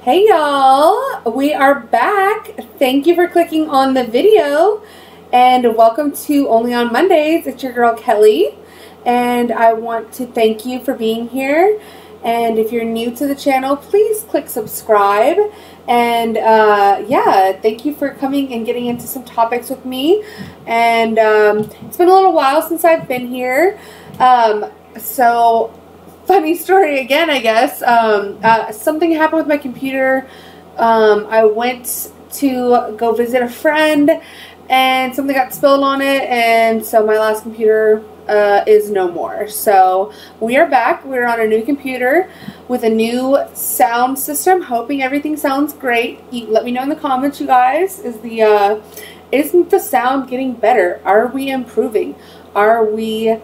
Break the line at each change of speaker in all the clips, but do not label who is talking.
Hey y'all, we are back. Thank you for clicking on the video and welcome to Only on Mondays. It's your girl Kelly and I want to thank you for being here. And if you're new to the channel, please click subscribe. And yeah, thank you for coming and getting into some topics with me. And it's been a little while since I've been here. So funny story again, I guess. Something happened with my computer. I went to go visit a friend and something got spilled on it, and so my last computer is no more. So we are back. We're on a new computer with a new sound system. Hoping everything sounds great. Let me know in the comments, you guys. Isn't the sound getting better? Are we improving? Are we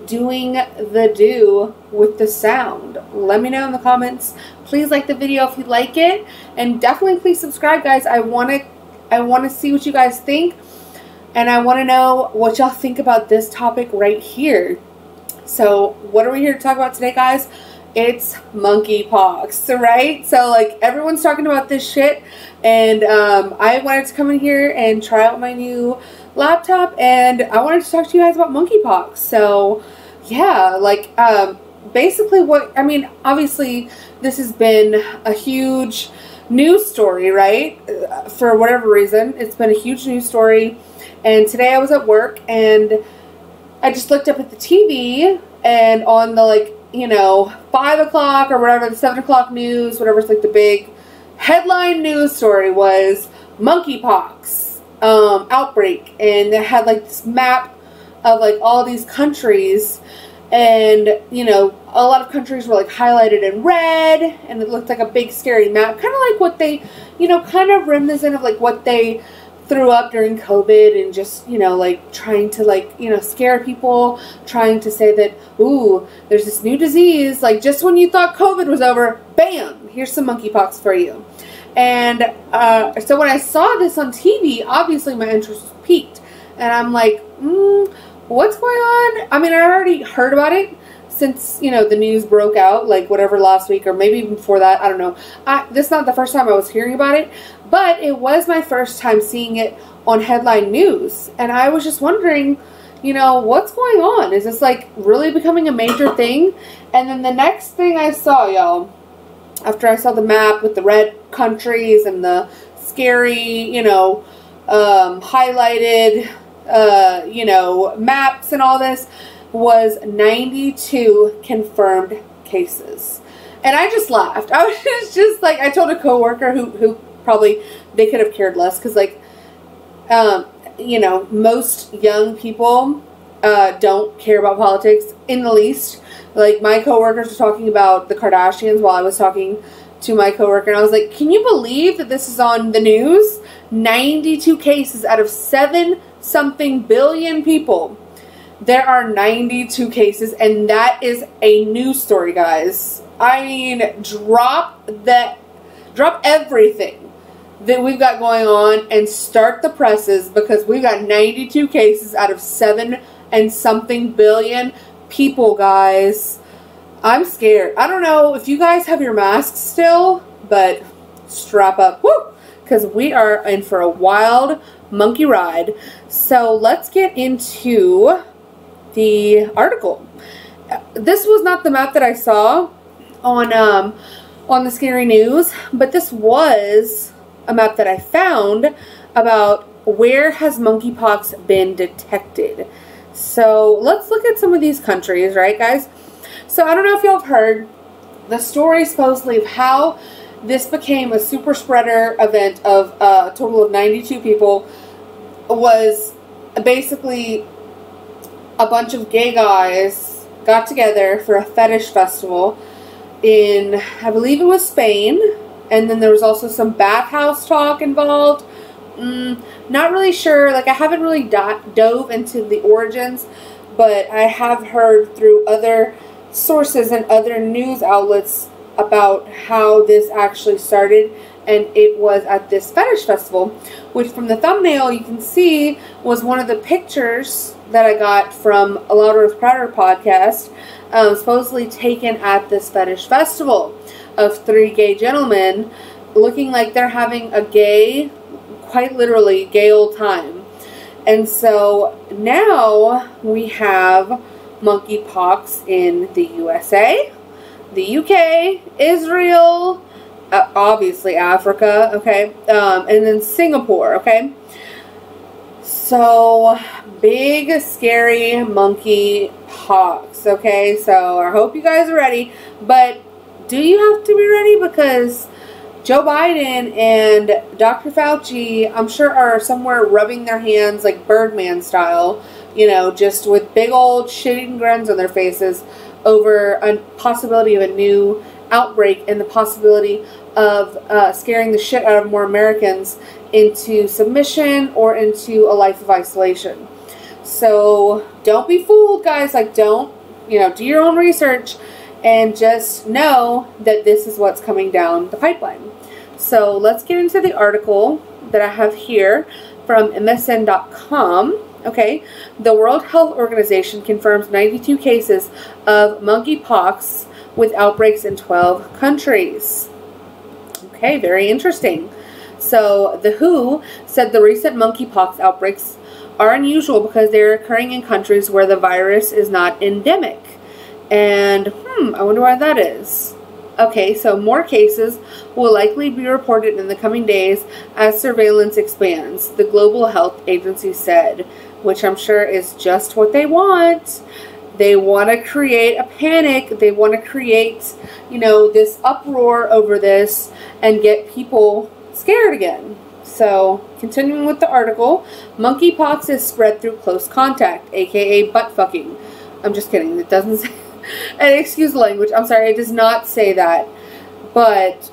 doing the do with the sound? Let me know in the comments. Please like the video if you like it, and definitely please subscribe, guys. I want to see what you guys think, and I want to know what y'all think about this topic right here. So what are we here to talk about today, guys? It's monkeypox, right? So like everyone's talking about this shit, and I wanted to come in here and try out my new laptop, and I wanted to talk to you guys about monkeypox. So yeah, like basically obviously this has been a huge news story, right? For whatever reason, it's been a huge news story. And today I was at work and I just looked up at the TV, and on the 5 o'clock or whatever, the 7 o'clock news, whatever's like the big headline news story was monkeypox outbreak, and they had like this map of like all these countries, and a lot of countries were like highlighted in red, and it looked like a big scary map, kind of like what they kind of reminiscent of like what they threw up during COVID, and just like trying to scare people, trying to say that, ooh, there's this new disease, like just when you thought COVID was over, bam, here's some monkeypox for you. And so when I saw this on TV, obviously my interest was piqued. And I'm like, what's going on? I mean, I already heard about it since, the news broke out, like whatever, last week or maybe even before that. I don't know. This is not the first time I was hearing about it, but it was my first time seeing it on headline news. And I was just wondering, what's going on? Is this like really becoming a major thing? And then the next thing I saw, y'all, after I saw the map with the red countries and the scary, highlighted, maps and all this, was 92 confirmed cases. And I just laughed. I was just like, I told a coworker who probably, they could have cared less, because like, most young people don't care about politics in the least. Like, my coworkers were talking about the Kardashians while I was talking to my coworker, and I was like, can you believe that this is on the news? 92 cases out of 7-something billion people. There are 92 cases, and that is a news story, guys. I mean, drop everything that we've got going on and start the presses, because we've got 92 cases out of 7-something billion people, guys. I'm scared. I don't know if you guys have your masks still, but strap up, woo, because we are in for a wild monkey ride. So let's get into the article. This was not the map that I saw on the scary news, but this was a map that I found about where has monkeypox been detected. So let's look at some of these countries, right, guys? So I don't know if y'all have heard the story supposedly of how this became a super spreader event of a total of 92 people. Was basically a bunch of gay guys got together for a fetish festival in, I believe it was Spain, and then there was also some bathhouse talk involved. Not really sure, like I haven't really dove into the origins, but I have heard through other sources and other news outlets about how this actually started, and it was at this fetish festival, which from the thumbnail you can see was one of the pictures that I got from a Louder with Prouder podcast, supposedly taken at this fetish festival. of 3 gay gentlemen looking like they're having a gay, quite literally, gay old time. And so now we have monkeypox in the USA, the UK, Israel, obviously Africa, okay, and then Singapore, okay. So, big, scary monkeypox, okay. So, I hope you guys are ready, but do you have to be ready? Because Joe Biden and Dr. Fauci, I'm sure, are somewhere rubbing their hands like Birdman style, you know, just with big old shitting grins on their faces over a possibility of a new outbreak and the possibility of scaring the shit out of more Americans into submission or into a life of isolation. So don't be fooled, guys. Like, don't, you know, do your own research and just know that this is what's coming down the pipeline. So let's get into the article that I have here from MSN.com. Okay, the World Health Organization confirms 92 cases of monkeypox with outbreaks in 12 countries. Okay, very interesting. So the WHO said the recent monkeypox outbreaks are unusual because they're occurring in countries where the virus is not endemic. And I wonder why that is. Okay, so more cases will likely be reported in the coming days as surveillance expands, the Global Health Agency said, which I'm sure is just what they want. They want to create a panic. They want to create, you know, this uproar over this and get people scared again. So, continuing with the article, monkeypox is spread through close contact, aka butt fucking. I'm just kidding. It doesn't say, and excuse the language. I'm sorry. It does not say that. But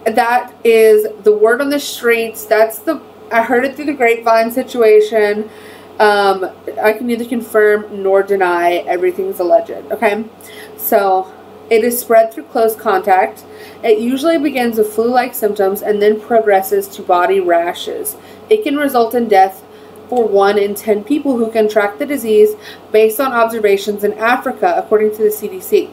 that is the word on the streets. I heard it through the grapevine situation. I can neither confirm nor deny. Everything's alleged. Okay, so it is spread through close contact. It usually begins with flu-like symptoms and then progresses to body rashes. It can result in death for 1 in 10 people who contract the disease based on observations in Africa, according to the CDC.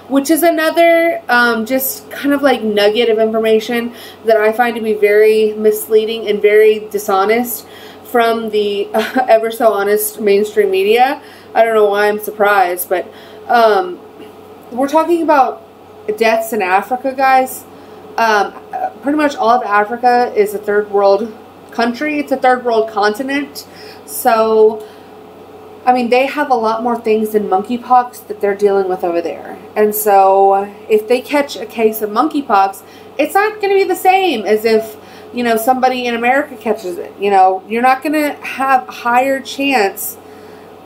Which is another just kind of like nugget of information that I find to be very misleading and very dishonest from the ever so honest mainstream media. I don't know why I'm surprised, but we're talking about deaths in Africa, guys. Pretty much all of Africa is a third world country. It's a third world continent. So, I mean, they have a lot more things than monkeypox that they're dealing with over there. And so, if they catch a case of monkeypox, it's not going to be the same as if, you know, somebody in America catches it. You know, you're not going to have a higher chance,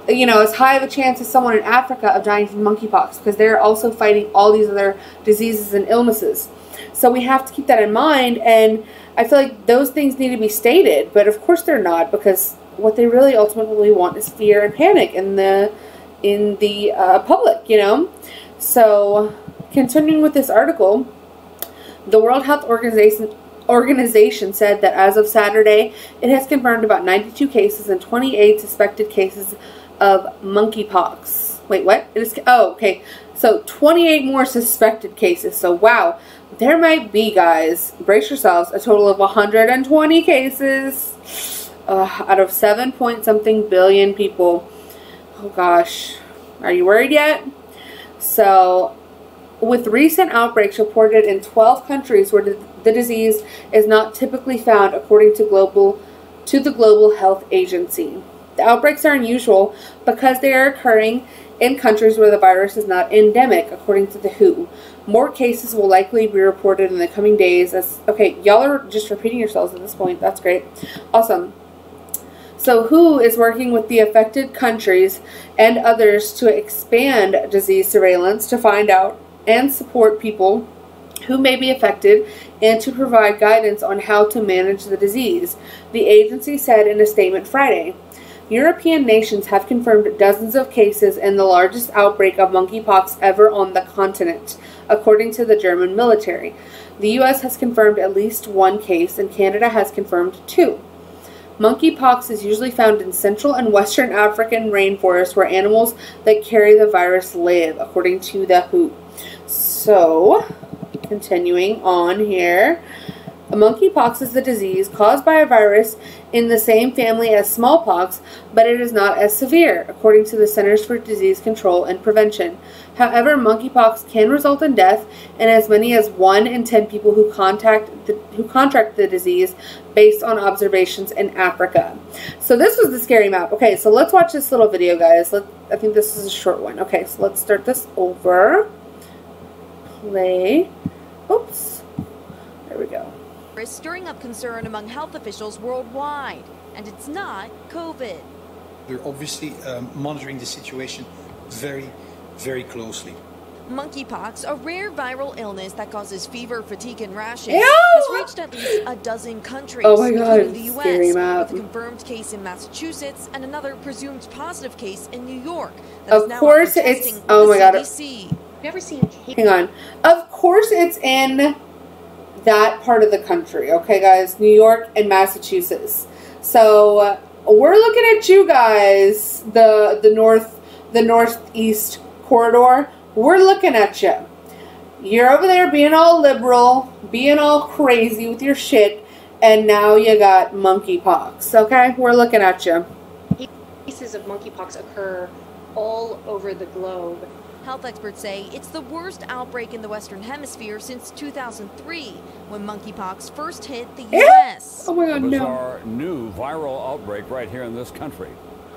you know, as high of a chance as someone in Africa of dying from monkeypox, because they're also fighting all these other diseases and illnesses. So we have to keep that in mind, and I feel like those things need to be stated, but of course they're not, because what they really ultimately want is fear and panic in the public, you know. So continuing with this article, the World Health Organization said that as of Saturday, it has confirmed about 92 cases and 28 suspected cases of monkeypox. Wait, what? Okay. So 28 more suspected cases. So wow, there might be, guys, brace yourselves, a total of 120 cases out of 7-point-something billion people. Oh gosh, are you worried yet? So, with recent outbreaks reported in 12 countries where the disease is not typically found, according to the Global Health Agency. The outbreaks are unusual because they are occurring in countries where the virus is not endemic, according to the WHO. More cases will likely be reported in the coming days. Okay, y'all are just repeating yourselves at this point. That's great. Awesome. So WHO is working with the affected countries and others to expand disease surveillance to find out and support people who may be affected and to provide guidance on how to manage the disease, the agency said in a statement Friday. European nations have confirmed dozens of cases in the largest outbreak of monkeypox ever on the continent, according to the German military. The U.S. has confirmed at least 1 case, and Canada has confirmed 2. Monkeypox is usually found in Central and Western African rainforests where animals that carry the virus live, according to the WHO. So, continuing on here. Monkeypox is the disease caused by a virus in the same family as smallpox, but it is not as severe, according to the Centers for Disease Control and Prevention. However, monkeypox can result in death in as many as 1 in 10 people who contract the disease, based on observations in Africa. So this was the scary map. Okay, so let's watch this little video, guys. I think this is a short one. Okay, so let's start this over. Play. Oops. There we go.
Is stirring up concern among health officials worldwide, and it's not COVID.
We're obviously monitoring the situation very, very closely.
Monkeypox, a rare viral illness that causes fever, fatigue, and rashes,
Ew!
has reached at least a dozen countries,
oh my God,
including the
scary
U.S.,
map.
with a confirmed case in Massachusetts and another presumed positive case in New York.
Of course it's, oh my God.
CDC. Have you ever seen
Hang on. Of course it's in that part of the country, okay, guys? New York and Massachusetts. So we're looking at you guys, the northeast corridor. We're looking at you. You're over there being all liberal, being all crazy with your shit, and now you got monkeypox. Okay, we're looking at you.
Cases of monkeypox occur all over the globe.
Health experts say it's the worst outbreak in the Western Hemisphere since 2003, when monkeypox first hit the U.S.
Oh my God, no.
Bizarre new viral outbreak right here in this country.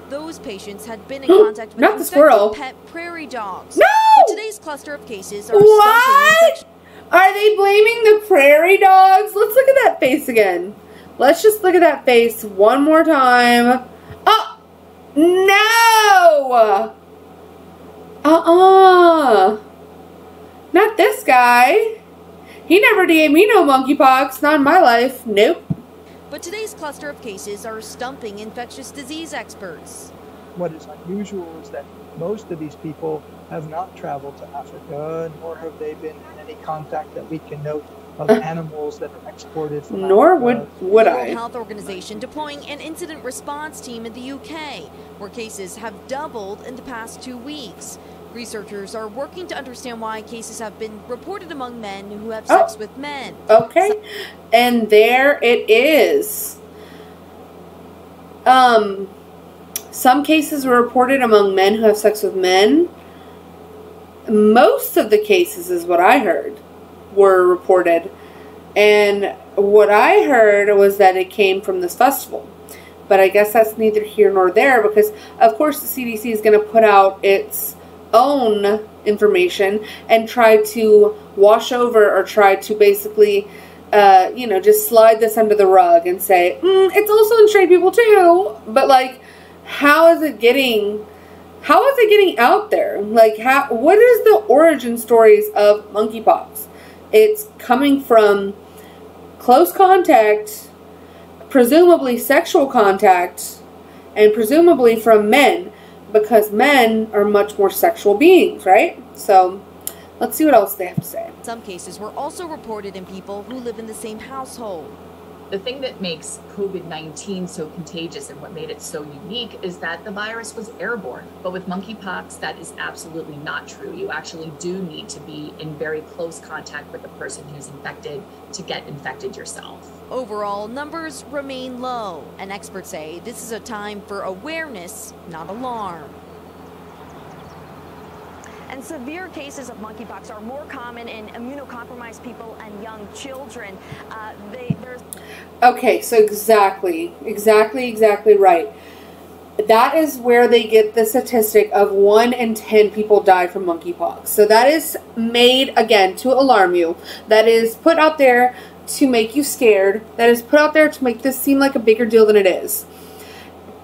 Those patients had been in contact with
Not the squirrel.
pet prairie dogs.
No!
But today's cluster of cases are
what? Are they blaming the prairie dogs? Let's look at that face again. Let's just look at that face one more time. Oh, no! Not this guy. He never gave me no monkeypox. Not in my life. Nope.
But today's cluster of cases are stumping infectious disease experts.
What is unusual is that most of these people have not traveled to Africa, nor have they been in any contact that we can note of animals that are exported from
Nor
Africa.
would
the
I.
World Health Organization deploying an incident response team in the UK, where cases have doubled in the past 2 weeks. Researchers are working to understand why cases have been reported among men who have sex with men.
Okay, and there it is. Some cases were reported among men who have sex with men. Most of the cases, is what I heard, were reported. And what I heard was that it came from this festival. But I guess that's neither here nor there, because of course the CDC is going to put out its own information and try to wash over, or try to basically just slide this under the rug and say it's also in straight people too. But like, how is it getting out there? Like, what is the origin stories of monkeypox? It's coming from close contact, presumably sexual contact, and presumably from men, because men are much more sexual beings, right? So let's see what else they have to say.
Some cases were also reported in people who live in the same household.
The thing that makes COVID-19 so contagious and what made it so unique is that the virus was airborne. But with monkeypox, that is absolutely not true. You actually do need to be in very close contact with the person who's infected to get infected yourself.
Overall, numbers remain low, and experts say this is a time for awareness, not alarm.
And severe cases of monkeypox are more common in immunocompromised people and young children.
Okay, so exactly right. That is where they get the statistic of 1 in 10 people die from monkeypox. So that is made, again, to alarm you. That is put out there to make you scared. That is put out there to make this seem like a bigger deal than it is.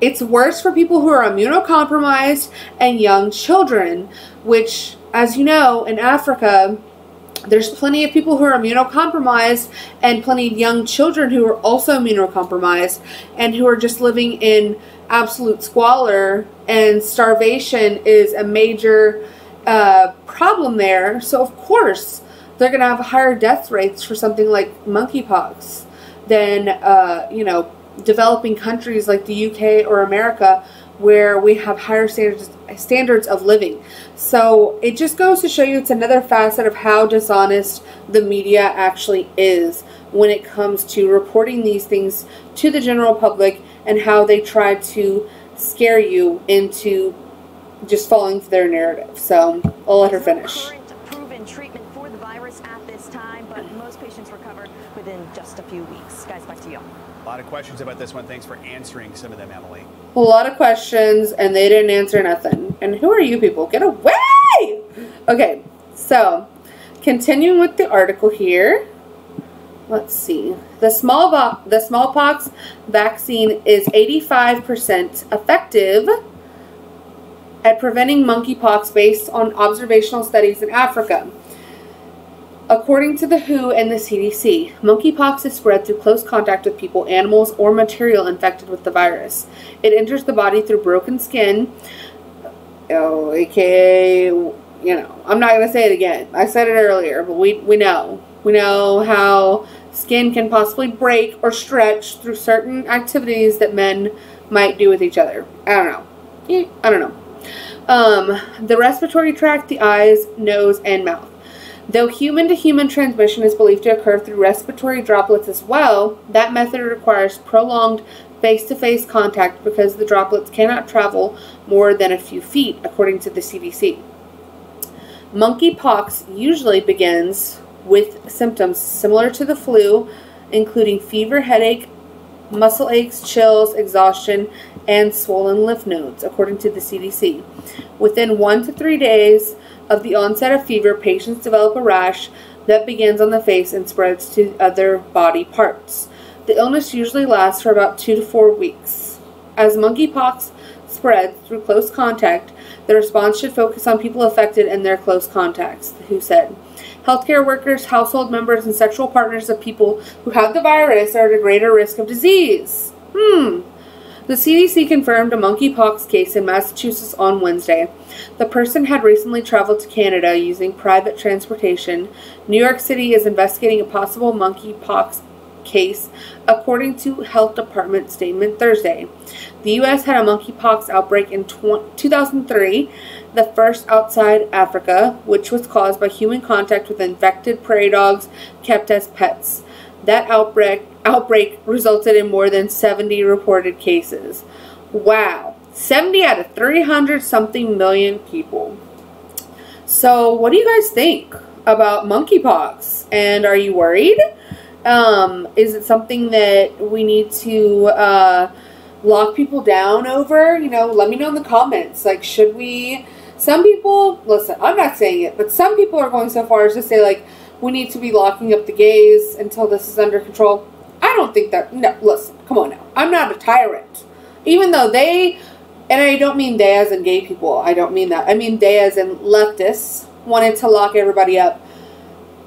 It's worse for people who are immunocompromised and young children, which, as you know, in Africa, there's plenty of people who are immunocompromised and plenty of young children who are also immunocompromised and who are just living in absolute squalor, and starvation is a major problem there. So, of course, they're going to have higher death rates for something like monkeypox than, developing countries like the UK or America, where we have higher standards of living. So it just goes to show you it's another facet of how dishonest the media actually is when it comes to reporting these things to the general public, and how they try to scare you into just falling for their narrative. So I'll let her finish.
Current proven treatment for the virus at this time, but most patients recover within just a few weeks. Guys, back to you.
A lot of questions about this one. Thanks for answering some of them, Emily.
A lot of questions, and they didn't answer nothing. And who are you people? Get away! Okay, so continuing with the article here. Let's see. The smallpox vaccine is 85% effective at preventing monkeypox based on observational studies in Africa. According to the WHO and the CDC, monkeypox is spread through close contact with people, animals, or material infected with the virus. It enters the body through broken skin, aka, I'm not going to say it again. I said it earlier, but we know. We know how skin can possibly break or stretch through certain activities that men might do with each other. I don't know. The respiratory tract, the eyes, nose, and mouth. Though human-to-human transmission is believed to occur through respiratory droplets as well, that method requires prolonged face-to-face contact because the droplets cannot travel more than a few feet, according to the CDC. Monkeypox usually begins with symptoms similar to the flu, including fever, headache, muscle aches, chills, exhaustion, and swollen lymph nodes, according to the CDC. Within 1 to 3 days of the onset of fever, patients develop a rash that begins on the face and spreads to other body parts. The illness usually lasts for about 2 to 4 weeks. As monkeypox spreads through close contact, the response should focus on people affected and their close contacts, the WHO said. Healthcare workers, household members, and sexual partners of people who have the virus are at a greater risk of disease. The CDC confirmed a monkeypox case in Massachusetts on Wednesday. The person had recently traveled to Canada using private transportation. New York City is investigating a possible monkeypox case, according to Health Department statement Thursday. The U.S. had a monkeypox outbreak in 2003, the first outside Africa, which was caused by human contact with infected prairie dogs kept as pets. That outbreak resulted in more than 70 reported cases. Wow. 70 out of 300 something million people. So what do you guys think about monkeypox? And are you worried? Is it something that we need to lock people down over? Let me know in the comments. Like, should we... Some people, listen, I'm not saying it, but some people are going so far as to say, like, we need to be locking up the gays until this is under control. I don't think that... No, listen, come on now. I'm not a tyrant. Even though they... And I don't mean they as in gay people. I don't mean that. I mean they as in leftists wanted to lock everybody up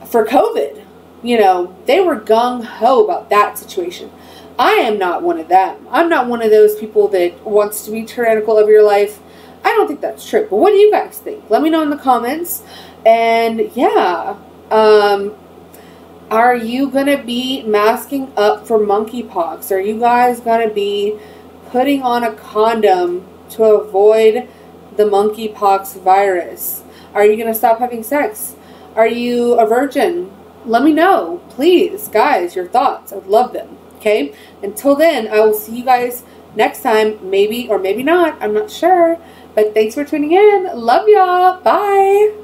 for COVID. They were gung-ho about that situation. I am not one of them. I'm not one of those people that wants to be tyrannical of your life. I don't think that's true. But what do you guys think? Let me know in the comments. And yeah, are you going to be masking up for monkeypox? Are you guys going to be putting on a condom to avoid the monkeypox virus? Are you going to stop having sex? Are you a virgin? Let me know, please, guys, your thoughts. I'd love them, okay? Until then, I will see you guys next time, maybe or maybe not. I'm not sure. But thanks for tuning in. Love y'all. Bye.